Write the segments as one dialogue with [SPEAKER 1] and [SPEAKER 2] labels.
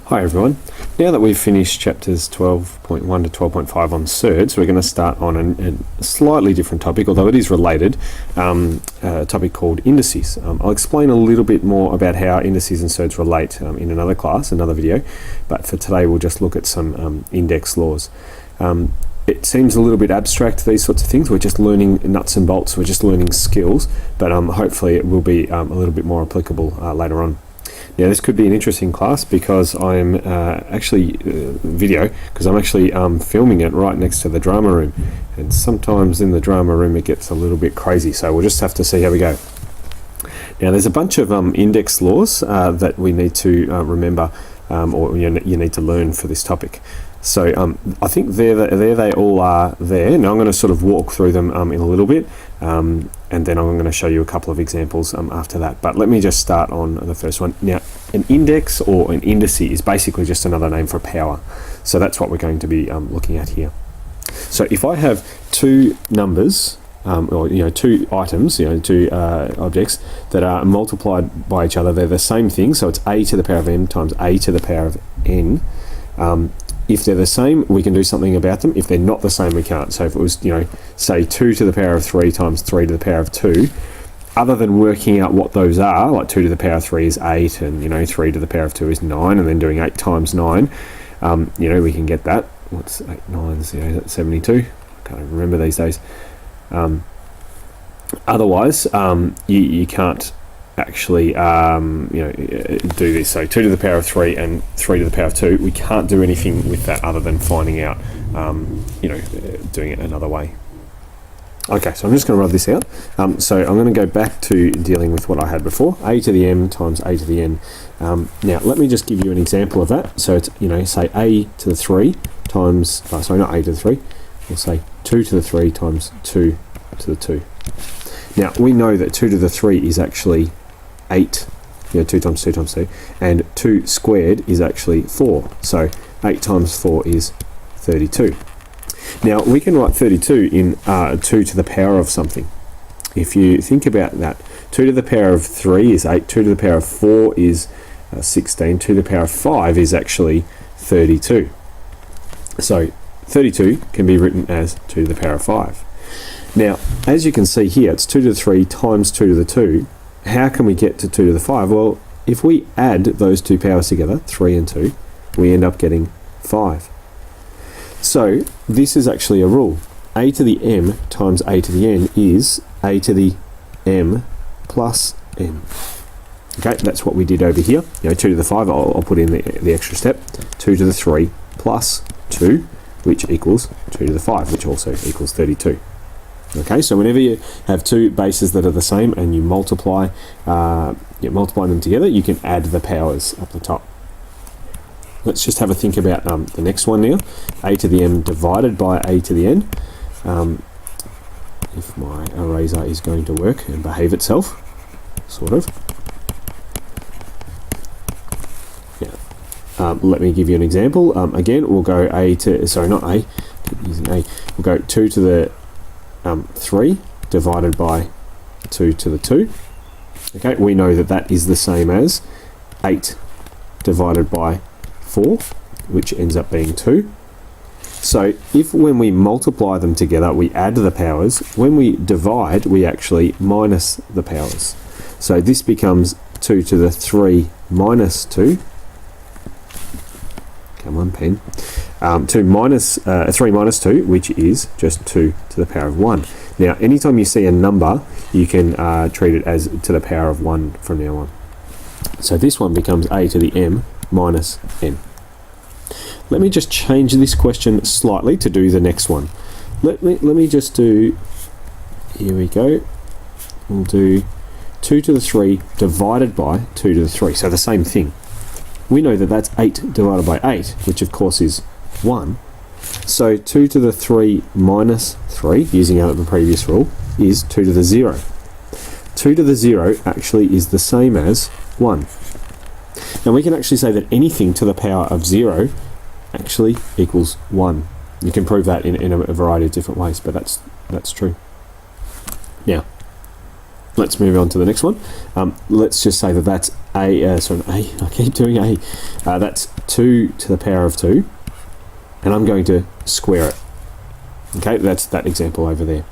[SPEAKER 1] Hi everyone. Now that we've finished chapters 12.1 to 12.5 on surds, we're going to start on a slightly different topic, although it is related, a topic called indices. I'll explain a little bit more about how indices and surds relate in another class, another video, but for today we'll just look at some index laws. It seems a little bit abstract, these sorts of things. We're just learning nuts and bolts, we're just learning skills, but hopefully it will be a little bit more applicable later on. Now this could be an interesting class because I'm video, because I'm actually filming it right next to the drama room, and sometimes in the drama room it gets a little bit crazy, so we'll just have to see how we go. Now there's a bunch of index laws that we need to remember, or you need to learn for this topic. So I think there they all are there. Now I'm going to sort of walk through them in a little bit, and then I'm going to show you a couple of examples after that. But let me just start on the first one. Now, an index or an indice is basically just another name for power. So that's what we're going to be looking at here. So if I have two numbers, or two items, two objects that are multiplied by each other, they're the same thing. So it's a to the power of m times a to the power of n. If they're the same, we can do something about them. If they're not the same, we can't. So if it was, say 2 to the power of 3 times 3 to the power of 2, other than working out what those are, like 2 to the power of 3 is 8, and 3 to the power of 2 is 9, and then doing 8 times 9, we can get that. What's 8 9s? That's 72. I can't remember these days. Otherwise, you can't actually do this. So 2 to the power of 3 and 3 to the power of 2, we can't do anything with that other than finding out, doing it another way. Okay, so I'm just going to rub this out. So I'm going to go back to dealing with what I had before, a to the m times a to the n. Now let me just give you an example of that. So it's, say a to the 3 times, sorry, not a to the 3, we'll say 2 to the 3 times 2 to the 2. Now we know that 2 to the 3 is actually 8, 2 times 2 times 2, and 2 squared is actually 4, so 8 times 4 is 32. Now we can write 32 in 2 to the power of something. If you think about that, 2 to the power of 3 is 8, 2 to the power of 4 is 16, 2 to the power of 5 is actually 32. So 32 can be written as 2 to the power of 5. Now, as you can see here, it's 2 to the 3 times 2 to the 2. How can we get to 2 to the 5? Well, if we add those two powers together, 3 and 2, we end up getting 5. So, this is actually a rule. A to the m times a to the n is a to the m plus n. Okay, that's what we did over here. 2 to the 5, I'll put in the extra step. 2 to the 3 plus 2, which equals 2 to the 5, which also equals 32. Okay, so whenever you have two bases that are the same and you multiply them together, you can add the powers up the top. Let's just have a think about the next one now. A to the m divided by a to the n. If my eraser is going to work and behave itself, sort of. Let me give you an example. Again, we'll go we'll go 2 to the 3 divided by 2 to the 2. Okay, we know that that is the same as 8 divided by 4, which ends up being 2. So if when we multiply them together we add the powers, when we divide we actually minus the powers. So this becomes 2 to the 3 minus 2. Come on, pen. 3 minus 2, which is just 2 to the power of 1. Now, anytime you see a number, you can treat it as to the power of 1 from now on. So this one becomes a to the m minus n. Let me just change this question slightly to do the next one. Let me just do, here we go, we'll do 2 to the 3 divided by 2 to the 3, so the same thing. We know that that's 8 divided by 8, which of course is 1. So 2 to the 3 minus 3, using the previous rule, is 2 to the 0. 2 to the 0 actually is the same as 1. Now we can actually say that anything to the power of 0 actually equals 1. You can prove that in a variety of different ways, but that's true. Now, let's move on to the next one. Let's just say that that's I keep doing that's 2 to the power of 2, and I'm going to square it. Okay, that's that example over there.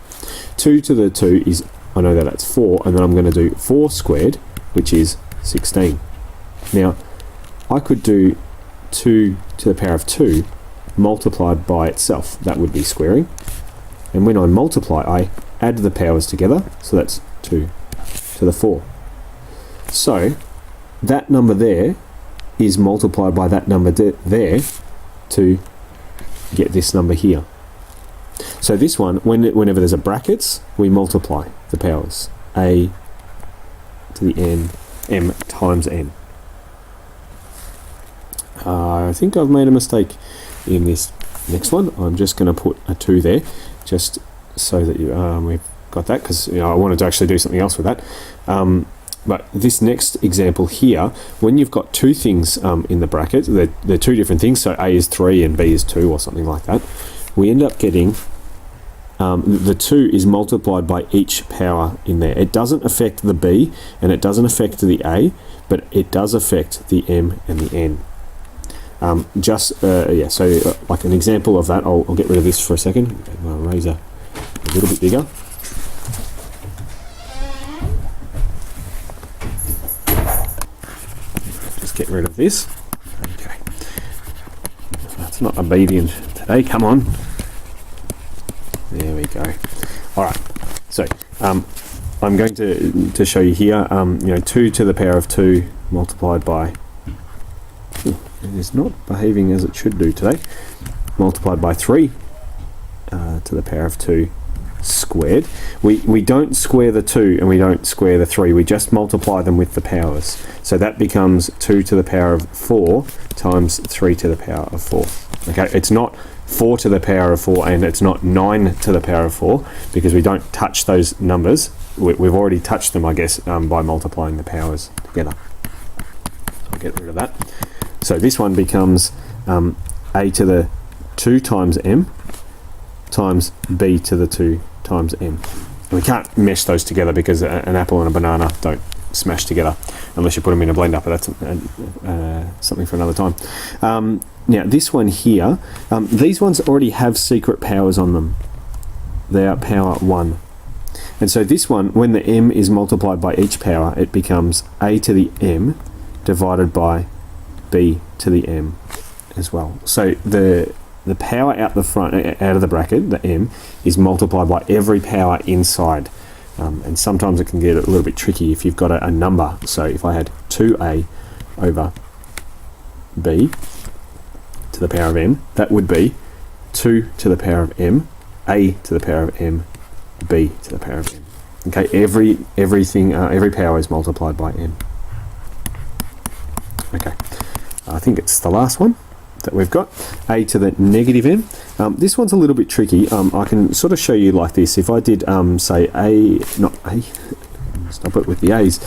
[SPEAKER 1] 2 to the 2 is, I know that that's 4, and then I'm going to do 4 squared, which is 16. Now, I could do 2 to the power of 2 multiplied by itself. That would be squaring. And when I multiply, I add the powers together, so that's 2 to the 4. So, that number there is multiplied by that number there to get this number here. So this one, whenever there's a brackets, we multiply the powers. A to the n, m times n. I think I've made a mistake in this next one. I'm just going to put a 2 there, just so that we've got that, because I wanted to actually do something else with that. But this next example here, when you've got two things in the bracket, they're two different things, so A is 3 and B is 2 or something like that, we end up getting the 2 is multiplied by each power in there. It doesn't affect the B and it doesn't affect the A, but it does affect the M and the N. So like an example of that, I'll get rid of this for a second. Make my eraser a little bit bigger. Just get rid of this. Okay. That's not obedient today, come on. There we go. All right. So I'm going to show you here. 2 to the power of 2 multiplied by. It is not behaving as it should do today. Multiplied by 3 to the power of 2 squared. We don't square the 2 and we don't square the 3. We just multiply them with the powers. So that becomes 2 to the power of 4 times 3 to the power of 4. Okay, it's not 4 to the power of 4 and it's not 9 to the power of 4 because we don't touch those numbers. We've already touched them, I guess, by multiplying the powers together. So I'll get rid of that. So this one becomes a to the 2 times m times b to the 2 times m. And we can't mesh those together because an apple and a banana don't smash together unless you put them in a blender, but that's something for another time. Now this one here, these ones already have secret powers on them. They are power 1. And so this one, when the m is multiplied by each power, it becomes a to the m divided by b to the m as well. So the power out the front, out of the bracket, the m, is multiplied by every power inside. And sometimes it can get a little bit tricky if you've got a number. So if I had 2a over b to the power of m, that would be 2 to the power of m, a to the power of m, b to the power of m. Okay, every power is multiplied by m. Okay, I think it's the last one that we've got, a to the negative m. This one's a little bit tricky. I can sort of show you like this. If I did say stop it with the a's,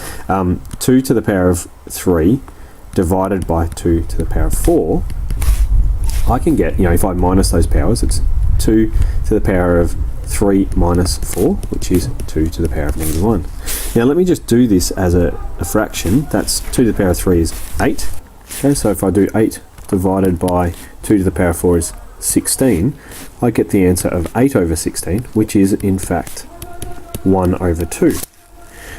[SPEAKER 1] 2 to the power of 3 divided by 2 to the power of 4, I can get, if I minus those powers, it's 2 to the power of 3 minus 4, which is 2 to the power of negative 1. Now let me just do this as a fraction. That's 2 to the power of 3 is 8. Okay, so if I do 8 divided by 2 to the power of 4 is 16, I get the answer of 8 over 16, which is in fact 1 over 2.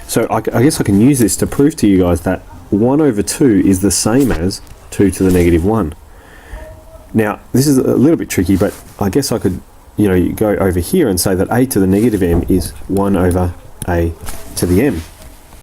[SPEAKER 1] So I guess I can use this to prove to you guys that 1 over 2 is the same as 2 to the negative 1. Now, this is a little bit tricky, but I guess I could, go over here and say that a to the negative m is 1 over a to the m.